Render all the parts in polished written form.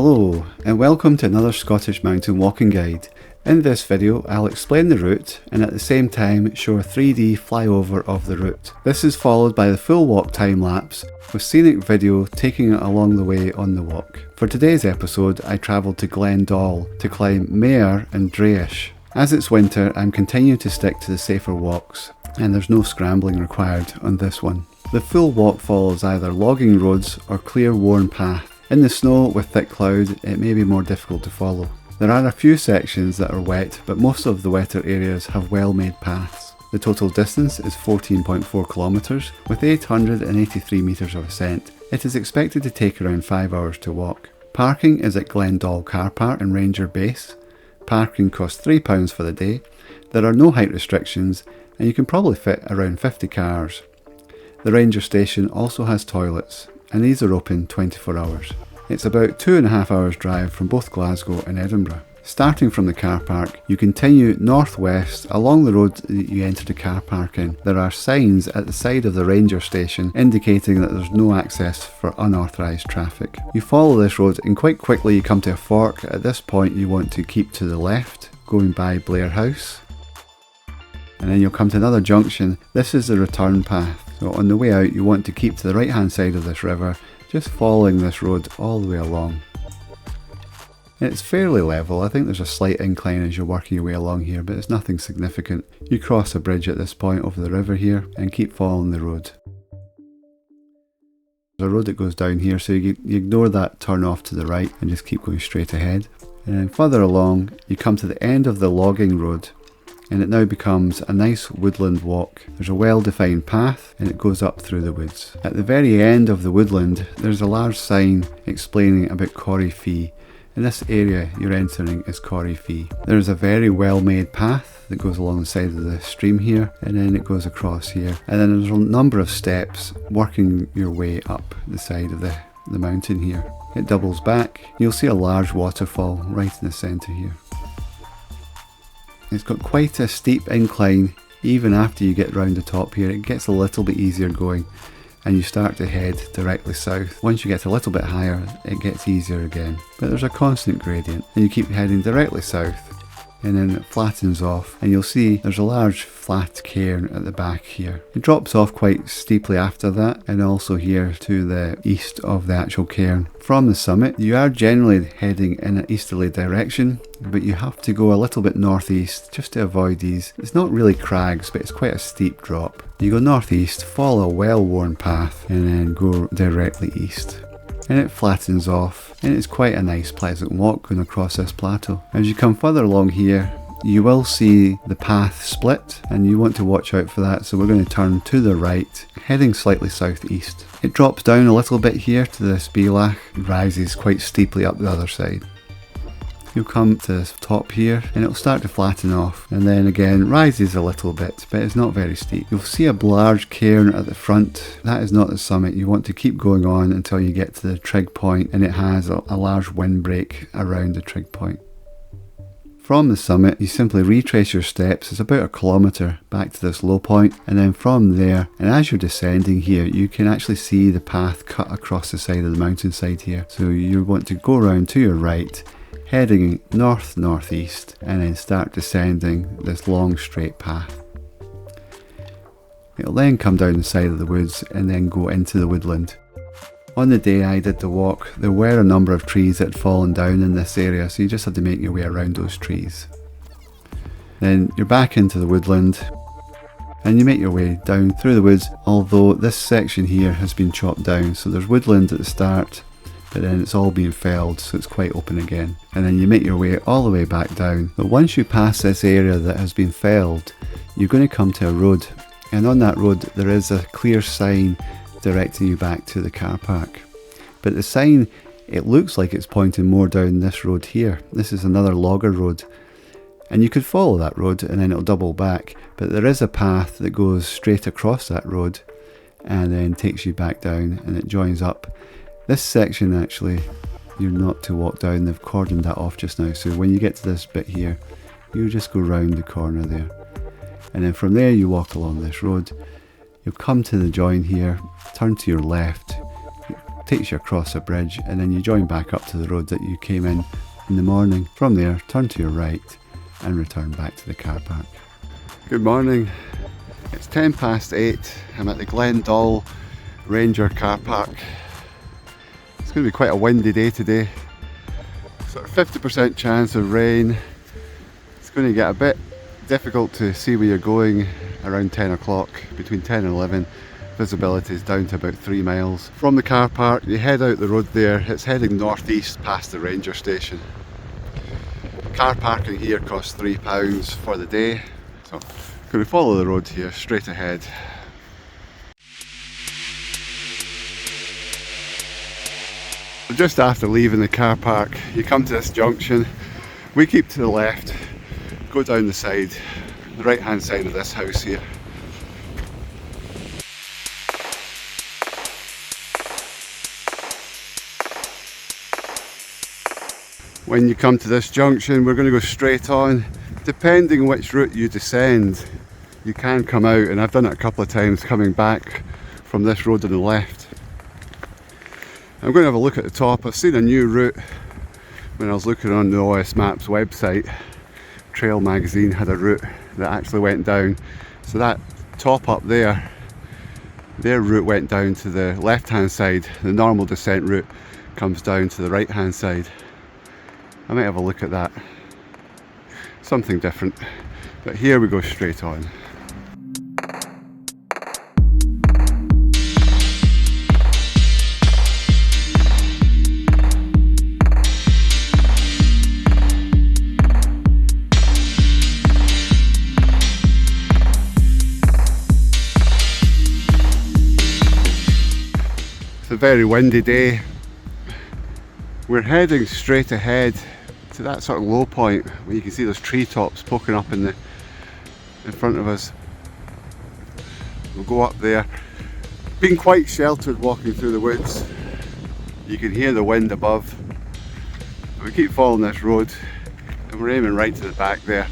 Hello and welcome to another Scottish mountain walking guide. In this video I'll explain the route and at the same time show a 3D flyover of the route. This is followed by the full walk time lapse with scenic video taking it along the way on the walk. For today's episode I travelled to Glen Doll to climb Mayar Driesh. As it's winter I'm continuing to stick to the safer walks and there's no scrambling required on this one. The full walk follows either logging roads or clear worn path. In the snow with thick cloud it may be more difficult to follow. There are a few sections that are wet, but most of the wetter areas have well-made paths. The total distance is 14.4 kilometres with 883 metres of ascent. It is expected to take around 5 hours to walk. Parking is at Glen Doll car park and Ranger base. Parking costs £3 for the day. There are no height restrictions and you can probably fit around 50 cars. The Ranger station also has toilets and these are open 24 hours. It's about 2.5 hours drive from both Glasgow and Edinburgh. Starting from the car park, you continue northwest along the road that you enter the car park in. There are signs at the side of the Ranger station indicating that there's no access for unauthorised traffic. You follow this road and quite quickly you come to a fork. At this point you want to keep to the left, going by Blair House. And then you'll come to another junction. This is the return path. So on the way out you want to keep to the right hand side of this river, just following this road all the way along. It's fairly level. I think there's a slight incline as you're working your way along here, but it's nothing significant. You cross a bridge at this point over the river here and keep following the road. There's a road that goes down here, so you ignore that turn off to the right and just keep going straight ahead. And then further along you come to the end of the logging road and it now becomes a nice woodland walk. There's a well-defined path and it goes up through the woods. At the very end of the woodland there's a large sign explaining about Corrie Fee. In this area you're entering is Corrie Fee. There's a very well-made path that goes along the side of the stream here and then it goes across here. And then there's a number of steps working your way up the side of the mountain here. It doubles back. You'll see a large waterfall right in the centre here. It's got quite a steep incline. Even after you get round the top here it gets a little bit easier going and you start to head directly south. Once you get a little bit higher it gets easier again, but there's a constant gradient and you keep heading directly south and then it flattens off and you'll see there's a large flat cairn at the back here. It drops off quite steeply after that and also here to the east of the actual cairn. From the summit you are generally heading in an easterly direction, but you have to go a little bit northeast just to avoid these. It's not really crags, but it's quite a steep drop. You go northeast, follow a well-worn path and then go directly east. And it flattens off and it's quite a nice pleasant walk going across this plateau. As you come further along here you will see the path split and you want to watch out for that, so we're going to turn to the right heading slightly southeast. It drops down a little bit here to this Bealach, rises quite steeply up the other side. You'll come to the top here and it'll start to flatten off and then again rises a little bit, but it's not very steep. You'll see a large cairn at the front. That is not the summit. You want to keep going on until you get to the trig point and it has a large windbreak around the trig point. From the summit you simply retrace your steps. It's about 1 kilometre back to this low point and then from there, and as you're descending here you can actually see the path cut across the side of the mountainside here. So you want to go around to your right, heading north-northeast and then start descending this long straight path. It'll then come down the side of the woods and then go into the woodland. On the day I did the walk there were a number of trees that had fallen down in this area, so you just had to make your way around those trees. Then you're back into the woodland and you make your way down through the woods, although this section here has been chopped down, so there's woodland at the start but then it's all been felled so it's quite open again, and then you make your way all the way back down. But once you pass this area that has been felled you're going to come to a road and on that road there is a clear sign directing you back to the car park, but the sign, it looks like it's pointing more down this road here. This is another logger road and you could follow that road and then it'll double back, but there is a path that goes straight across that road and then takes you back down and it joins up. This section actually you're not to walk down, they've cordoned that off just now, so when you get to this bit here you just go round the corner there and then from there you walk along this road. You'll come to the join here, turn to your left, takes you across a bridge, and then you join back up to the road that you came in the morning. From there, turn to your right and return back to the car park. Good morning. It's 8:10. I'm at the Glen Doll Ranger car park. It's going to be quite a windy day today. Sort of 50% chance of rain. It's going to get a bit difficult to see where you're going around 10 o'clock, between 10 and 11. Visibility is down to about 3 miles. From the car park, you head out the road there. It's heading northeast past the ranger station. Car parking here costs £3 for the day. So I'm going to follow the road here straight ahead. So just after leaving the car park, you come to this junction. We keep to the left, go down the side, the right hand side of this house here. When you come to this junction, we're going to go straight on. Depending on which route you descend, you can come out, and I've done it a couple of times coming back from this road on the left. I'm going to have a look at the top. I've seen a new route when I was looking on the OS Maps website. Trail magazine had a route that actually went down. So that top up there, their route went down to the left hand side. The normal descent route comes down to the right hand side. I might have a look at that. Something different. But here we go straight on. It's a very windy day. We're heading straight ahead to that sort of low point where you can see those treetops poking up in front of us. We'll go up there. Being quite sheltered walking through the woods. You can hear the wind above. We keep following this road and we're aiming right to the back there.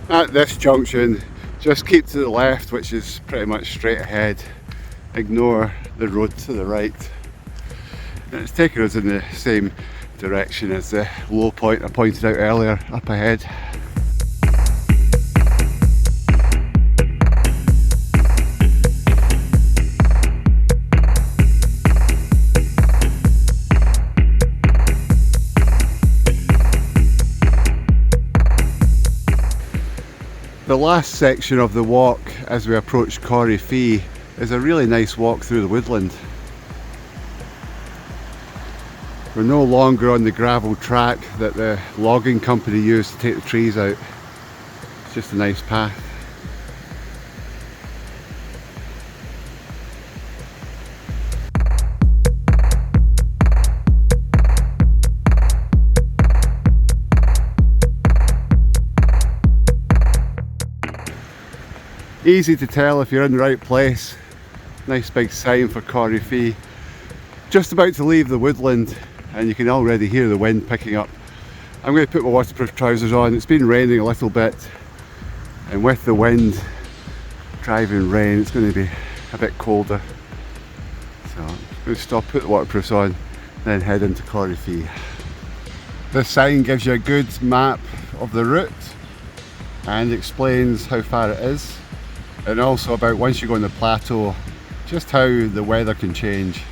At this junction, just keep to the left, which is pretty much straight ahead. Ignore the road to the right. And it's taking us in the same direction as the low point I pointed out earlier up ahead. The last section of the walk as we approach Corrie Fee is a really nice walk through the woodland. We're no longer on the gravel track that the logging company used to take the trees out. It's just a nice path. Easy to tell if you're in the right place. Nice big sign for Corrie Fee. Just about to leave the woodland and you can already hear the wind picking up. I'm going to put my waterproof trousers on. It's been raining a little bit, and with the wind driving rain it's going to be a bit colder. So I'm going to stop, put the waterproofs on, then head into Corrie Fee. This sign gives you a good map of the route and explains how far it is, and also about once you go on the plateau, just how the weather can change.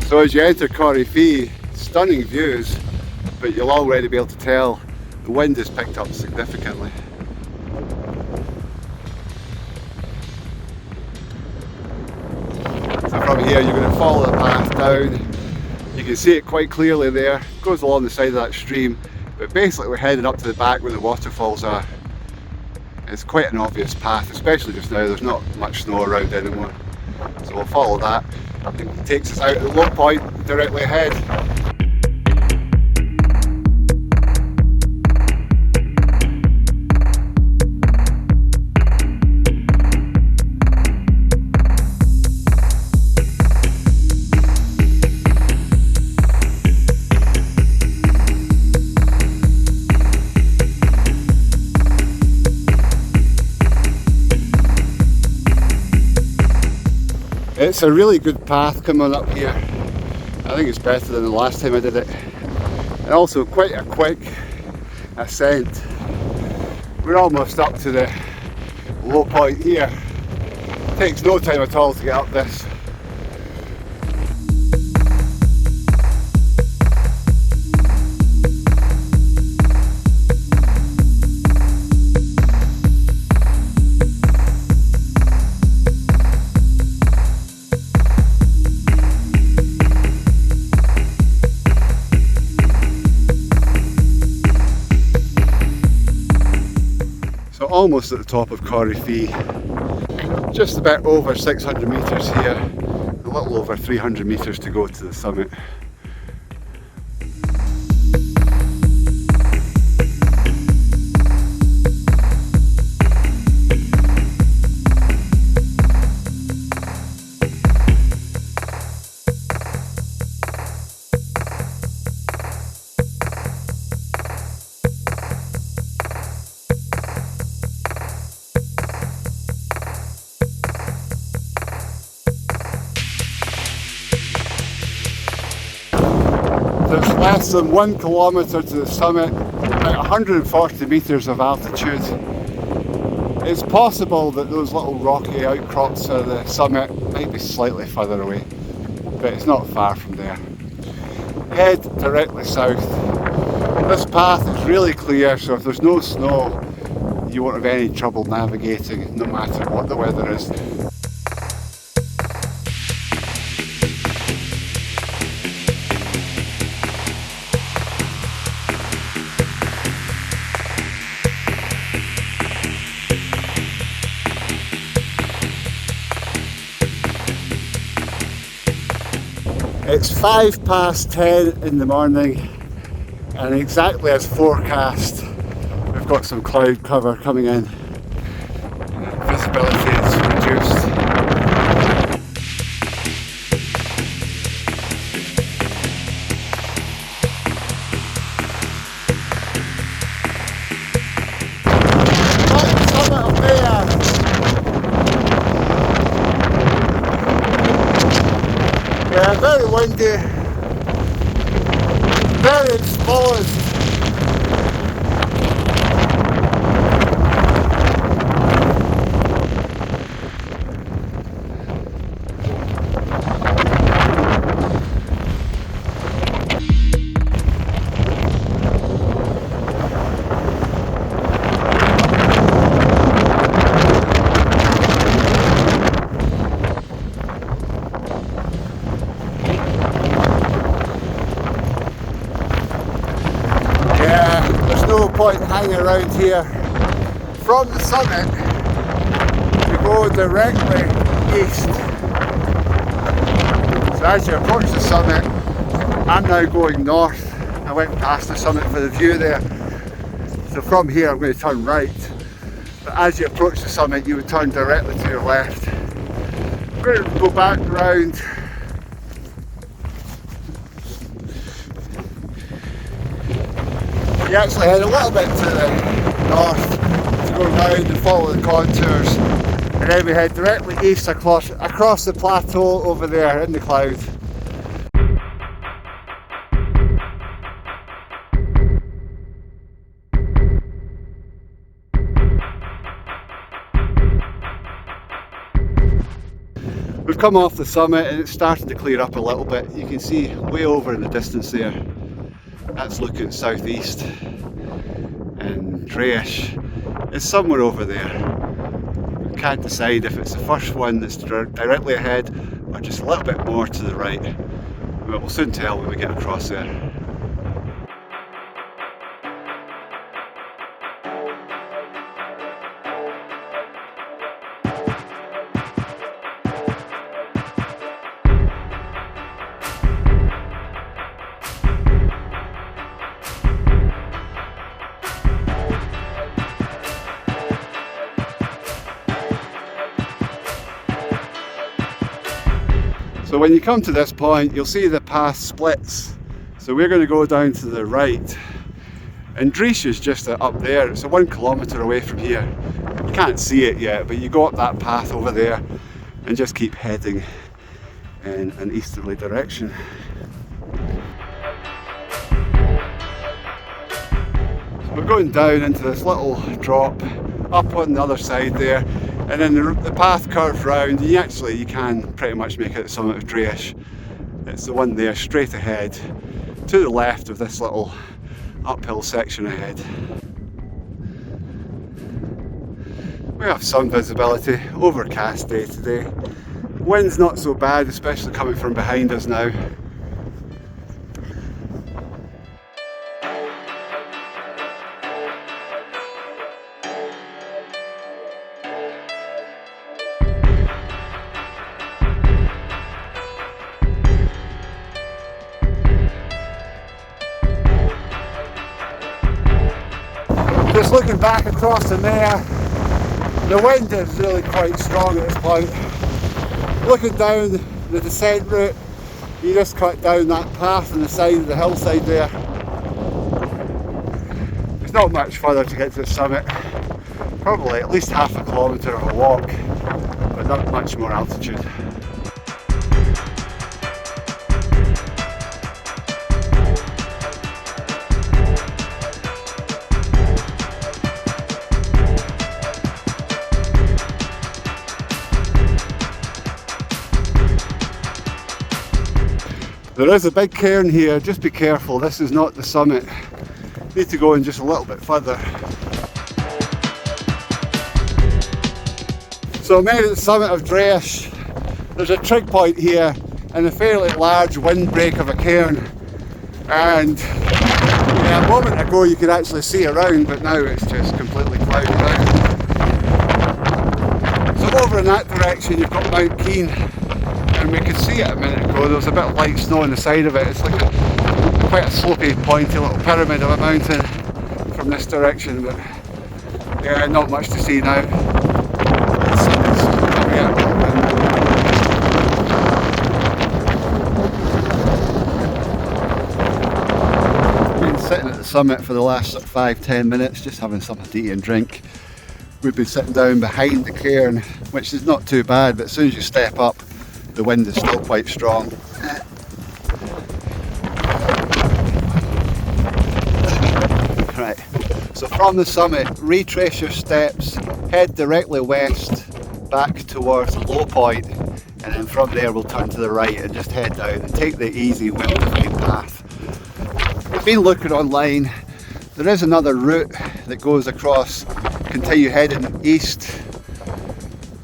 So as you enter Corrie Fee, stunning views, but you'll already be able to tell the wind has picked up significantly. So from here you're going to follow the path down. You can see it quite clearly there. It goes along the side of that stream, but basically we're heading up to the back where the waterfalls are. It's quite an obvious path, especially just now. There's not much snow around anymore. So we'll follow that. It takes us out at the low point directly ahead. It's a really good path coming up here. I think it's better than the last time I did it. And also quite a quick ascent. We're almost up to the low point here. It takes no time at all to get up this. So almost at the top of Corrie, just about over 600 metres here, a little over 300 metres to go to the summit. There's less than 1 kilometre to the summit, about 140 metres of altitude. It's possible that those little rocky outcrops of the summit might be slightly further away, but it's not far from there. Head directly south. This path is really clear, so if there's no snow, you won't have any trouble navigating, no matter what the weather is. It's 10:05 in the morning, and exactly as forecast, we've got some cloud cover coming in. Visibility is reduced. Right, summit of Mayar. Yeah, very windy, very exposed. No point hanging around here. From the summit, you go directly east. So as you approach the summit, I'm now going north. I went past the summit for the view there. So from here I'm going to turn right. But as you approach the summit, you would turn directly to your left. I'm going to go back round. You actually head a little bit to the north to go round and follow the contours, and then we head directly east across the plateau over there in the cloud. We've come off the summit and it's starting to clear up a little bit. You can see way over in the distance there. That's looking southeast, and Driesh is somewhere over there. We can't decide if it's the first one that's directly ahead or just a little bit more to the right, but we'll soon tell when we get across there. So when you come to this point, you'll see the path splits. So we're going to go down to the right. And Driesh is just up there. It's 1 kilometre away from here. You can't see it yet, but you go up that path over there and just keep heading in an easterly direction. So we're going down into this little drop up on the other side there, and then the path curves round, and you can pretty much make it the summit of Driesh. It's the one there straight ahead to the left of this little uphill section ahead. We have some visibility, overcast day today. Wind's not so bad, especially coming from behind us now. Just looking back across the Mayar, the wind is really quite strong at this point. Looking down the descent route, you just cut down that path on the side of the hillside there. There's not much further to get to the summit, probably at least half a kilometre of a walk, but not much more altitude. There is a big cairn here, just be careful, this is not the summit. Need to go in just a little bit further. So I made it to the summit of Driesh. There's a trig point here and a fairly large windbreak of a cairn. And yeah, a moment ago you could actually see around, but now it's just completely clouded out. So over in that direction you've got Mount Keen. And we could see it a minute ago, there was a bit of light snow on the side of it. It's like quite a slopey, pointy little pyramid of a mountain from this direction, but yeah, not much to see now. Been sitting at the summit for the last 5-10 minutes, just having something to eat and drink. We've been sitting down behind the cairn, which is not too bad, but as soon as you step up, the wind is still quite strong. Right, so from the summit, retrace your steps, head directly west back towards the low point, and then from there we'll turn to the right and just head down and take the easy wind-defying path. I've been looking online, there is another route that goes across, continue heading east,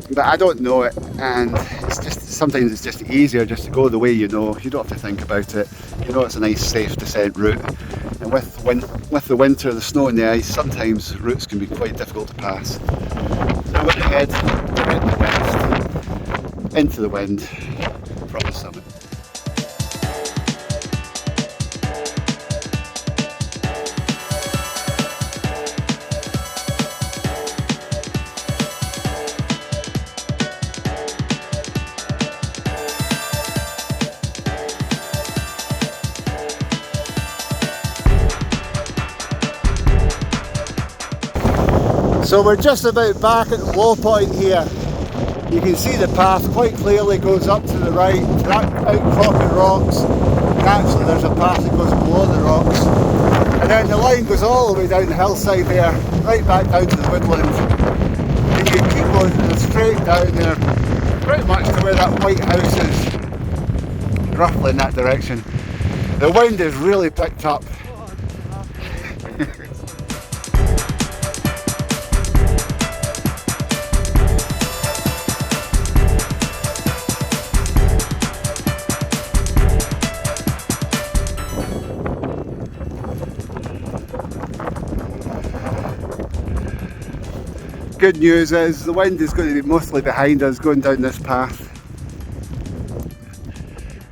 but I don't know it, and sometimes it's just easier just to go the way you know. You don't have to think about it. You know it's a nice safe descent route, and with the winter, the snow and the ice, sometimes routes can be quite difficult to pass. So I'm going to head directly west into the wind from the summit. So we're just about back at the low point here. You can see the path quite clearly goes up to the right, to that outcropping rocks, and actually there's a path that goes below the rocks. And then the line goes all the way down the hillside there, right back down to the woodland. And you keep going straight down there, pretty much to where that white house is, roughly in that direction. The wind is really picked up. Good news is the wind is going to be mostly behind us going down this path.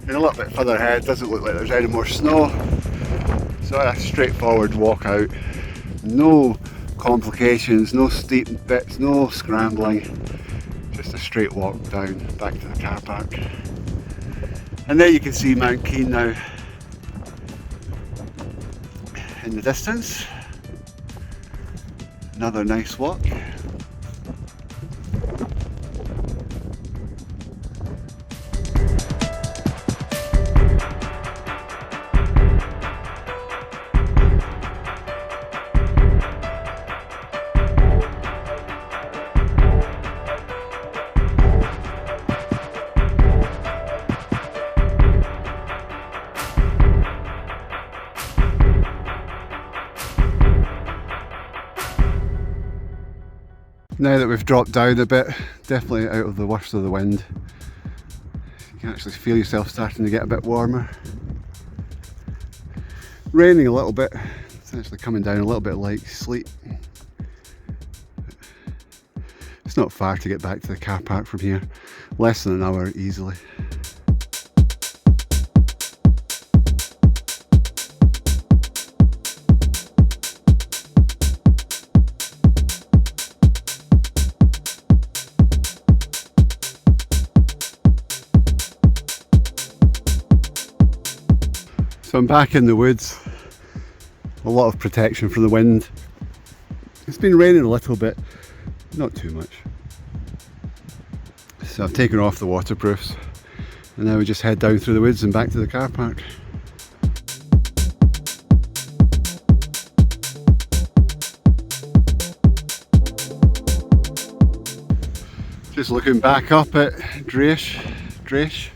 And a little bit further ahead, doesn't look like there's any more snow. So a straightforward walk out. No complications, no steep bits, no scrambling. Just a straight walk down back to the car park. And there you can see Mount Keen now in the distance. Another nice walk. Now that we've dropped down a bit, definitely out of the worst of the wind, you can actually feel yourself starting to get a bit warmer. Raining a little bit, it's actually coming down a little bit like sleet. It's not far to get back to the car park from here, less than an hour easily. So I'm back in the woods, a lot of protection from the wind. It's been raining a little bit, not too much. So I've taken off the waterproofs and now we just head down through the woods and back to the car park. Just looking back up at Driesh.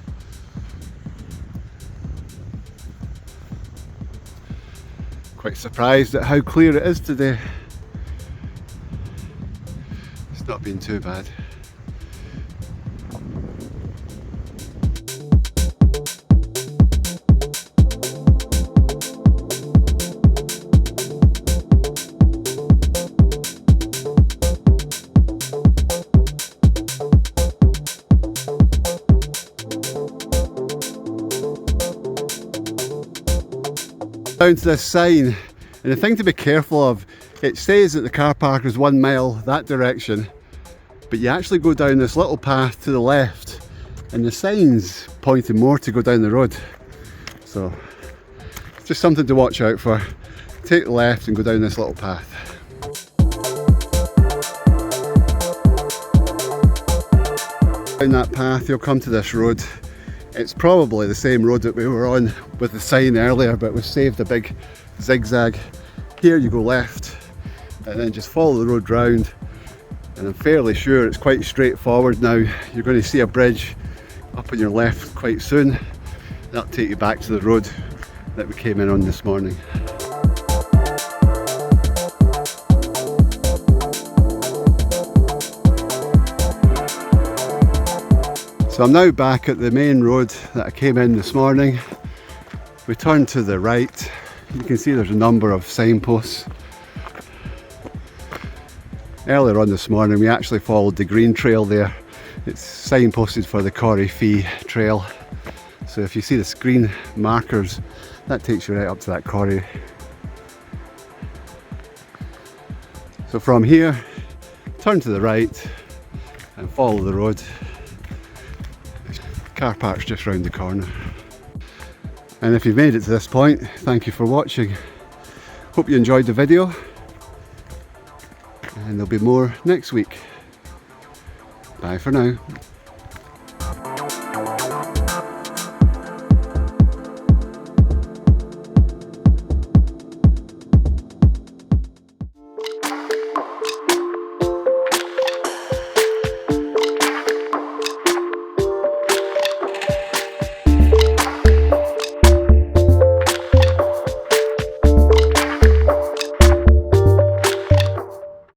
Quite surprised at how clear it is today. It's not been too bad. Down to this sign, and the thing to be careful of, it says that the car park is 1 mile that direction, but you actually go down this little path to the left and the sign's pointing more to go down the road, so it's just something to watch out for. Take the left and go down this little path. Down that path you'll come to this road. It's probably the same road that we were on with the sign earlier, but we've saved a big zigzag. Here you go left and then just follow the road round, and I'm fairly sure it's quite straightforward now. You're going to see a bridge up on your left quite soon. That'll take you back to the road that we came in on this morning. So I'm now back at the main road that I came in this morning. We turn to the right. You can see there's a number of signposts. Earlier on this morning we actually followed the green trail there. It's signposted for the Corrie Fee trail. So if you see the green markers, that takes you right up to that corrie. So from here, turn to the right and follow the road. Car park's just round the corner. And if you've made it to this point, thank you for watching. Hope you enjoyed the video, and there'll be more next week. Bye for now.